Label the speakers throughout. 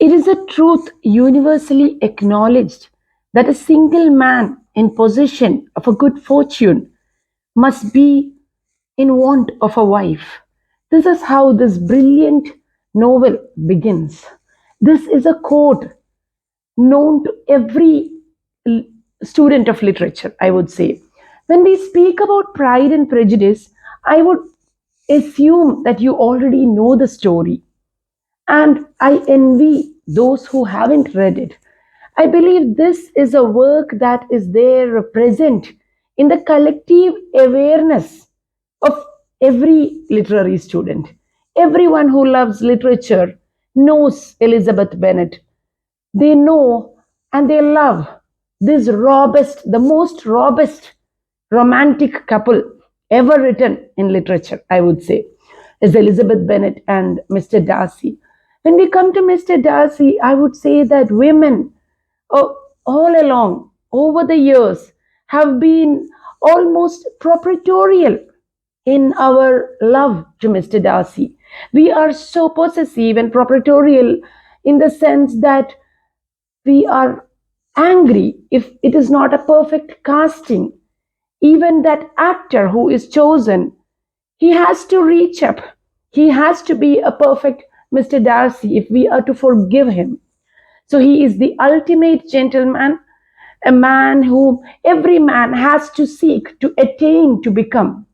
Speaker 1: It is a truth universally acknowledged that a single man in possession of a good fortune must be in want of a wife. This is how this brilliant novel begins. This is a quote known to every l- student of literature, I would say. When we speak about Pride and Prejudice, I would assume that you already know the story. And I envy those who haven't read it. I believe this is a work that is there present in the collective awareness of every literary student. Everyone who loves literature knows Elizabeth Bennet. They know and they love this robust, the most robust romantic couple ever written in literature, I would say, is Elizabeth Bennet and Mr. Darcy. When we come to Mr. Darcy, I would say that women oh, all along, over the years, have been almost proprietorial in our love to Mr. Darcy. We are so possessive and proprietorial in the sense that we are angry if it is not a perfect casting. Even that actor who is chosen, he has to reach up. He has to be a perfect Mr. Darcy if we are to forgive him. So he is the ultimate gentleman, a man whom every man has to seek to attain to become,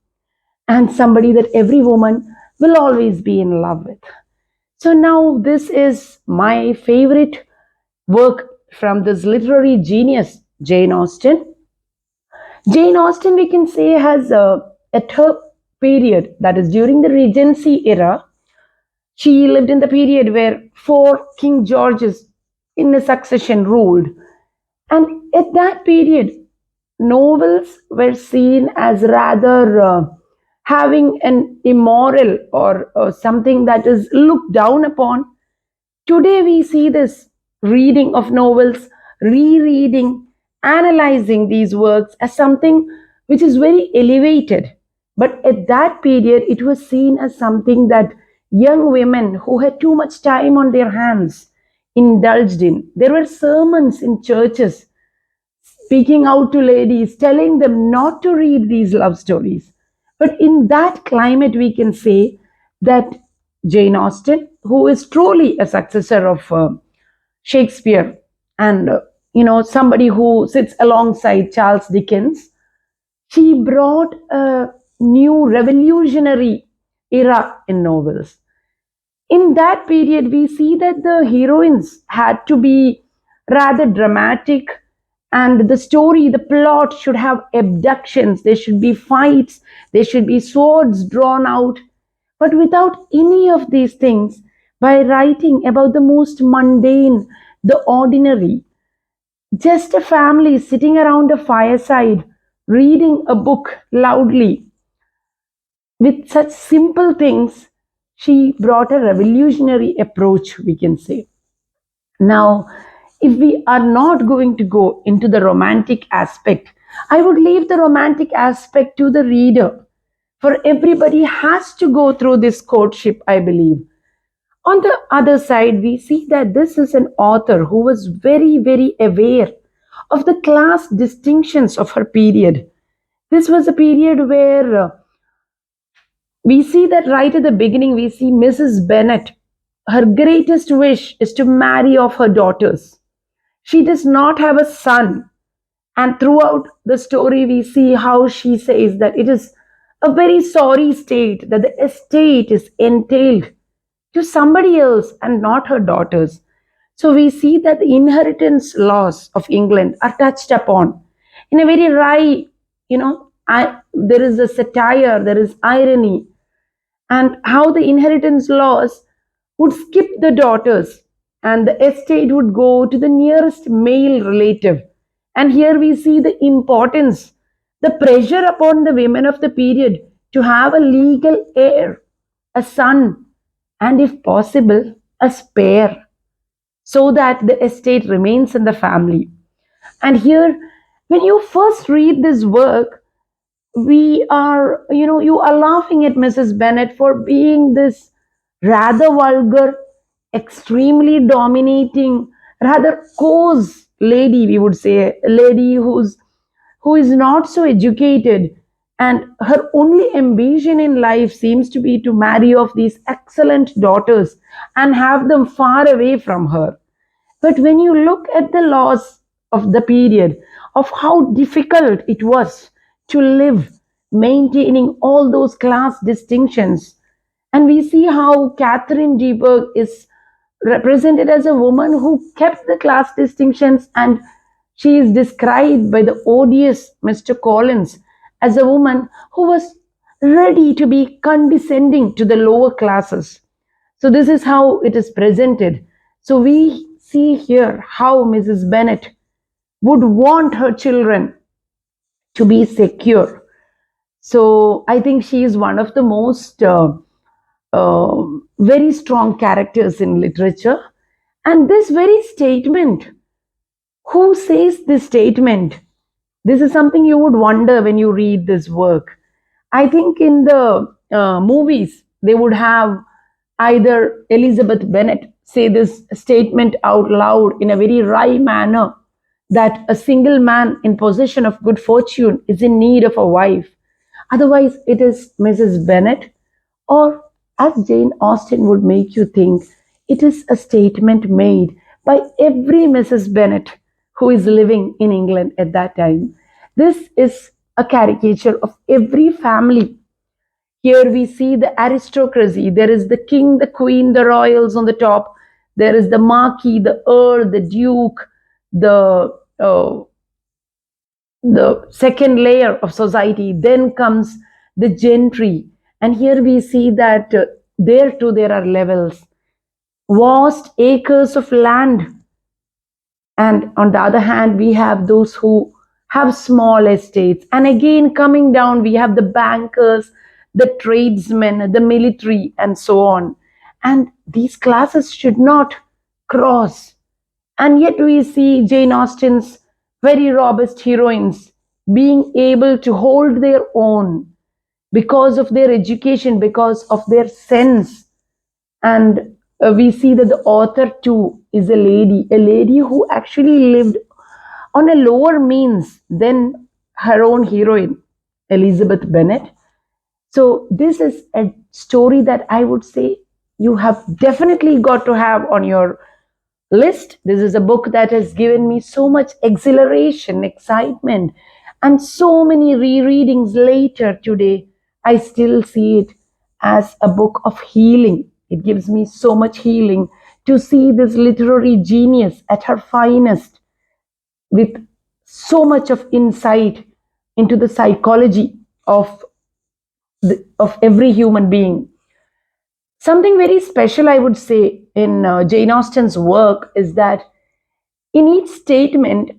Speaker 1: and somebody that every woman will always be in love with. So now this is my favorite work from this literary genius, Jane Austen. Jane Austen, we can say, has at her period, that is during the Regency era, she lived in the period where four King Georges in a succession ruled. And at that period, novels were seen as rather having an immoral or something that is looked down upon. Today, we see this reading of novels, rereading, analyzing these works as something which is very elevated. But at that period, it was seen as something that young women who had too much time on their hands indulged in. There were sermons in churches speaking out to ladies, telling them not to read these love stories. But in that climate, we can say that Jane Austen, who is truly a successor of Shakespeare and somebody who sits alongside Charles Dickens, she brought a new revolutionary era in novels. In that period, we see that the heroines had to be rather dramatic, and the story, the plot should have abductions, there should be fights, there should be swords drawn out, but without any of these things, by writing about the most mundane, the ordinary, just a family sitting around a fireside reading a book loudly with such simple things, she brought a revolutionary approach, we can say. Now, if we are not going to go into the romantic aspect, I would leave the romantic aspect to the reader. For everybody has to go through this courtship, I believe. On the other side, we see that this is an author who was very, very aware of the class distinctions of her period. This was a period where we see that right at the beginning, we see Mrs. Bennet. Her greatest wish is to marry off her daughters. She does not have a son. And throughout the story, we see how she says that it is a very sorry state that the estate is entailed to somebody else and not her daughters. So we see that the inheritance laws of England are touched upon in a very wry, there is a satire, there is irony, and how the inheritance laws would skip the daughters and the estate would go to the nearest male relative. And here we see the importance, the pressure upon the women of the period to have a legal heir, a son, and if possible, a spare, so that the estate remains in the family. And here, when you first read this work, you are laughing at Mrs. Bennet for being this rather vulgar, extremely dominating, rather coarse lady, we would say, a lady who is not so educated, and her only ambition in life seems to be to marry off these excellent daughters and have them far away from her. But when you look at the laws of the period, of how difficult it was to live, maintaining all those class distinctions, and we see how Catherine Deberg is represented as a woman who kept the class distinctions, and she is described by the odious Mr. Collins as a woman who was ready to be condescending to the lower classes. So this is how it is presented. So we see here how Mrs. Bennet would want her children to be secure. So I think she is one of the most uh, very strong characters in literature. And this very statement, who says this statement? This is something you would wonder when you read this work. I think in the movies, they would have either Elizabeth Bennet say this statement out loud in a very wry manner, that a single man in possession of good fortune is in need of a wife. Otherwise, it is Mrs. Bennet, or as Jane Austen would make you think, it is a statement made by every Mrs. Bennet who is living in England at that time. This is a caricature of every family. Here we see the aristocracy. There is the king, the queen, the royals on the top. There is the marquis, the earl, the duke, the the second layer of society. Then comes the gentry, and here we see that there too there are levels, vast acres of land, and on the other hand we have those who have small estates, and again coming down we have the bankers, the tradesmen, the military, and so on. And these classes should not cross, and yet we see Jane Austen's very robust heroines being able to hold their own because of their education, because of their sense. And we see that the author too is a lady who actually lived on a lower means than her own heroine, Elizabeth Bennet. So this is a story that I would say you have definitely got to have on your list. This is a book that has given me so much exhilaration, excitement, and so many rereadings later today. I still see it as a book of healing. It gives me so much healing to see this literary genius at her finest, with so much of insight into the psychology of of every human being. Something very special, I would say, in Jane Austen's work is that in each statement,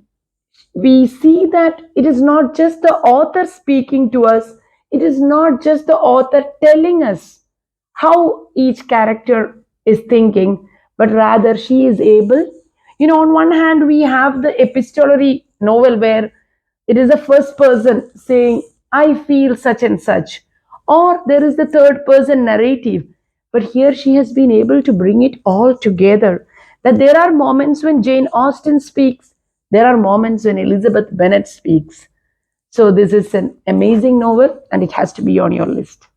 Speaker 1: we see that it is not just the author speaking to us, it is not just the author telling us how each character is thinking, but rather she is able. On one hand, we have the epistolary novel where it is the first person saying, I feel such and such, or there is the third person narrative. But here she has been able to bring it all together. That there are moments when Jane Austen speaks, there are moments when Elizabeth Bennet speaks. So, this is an amazing novel and it has to be on your list.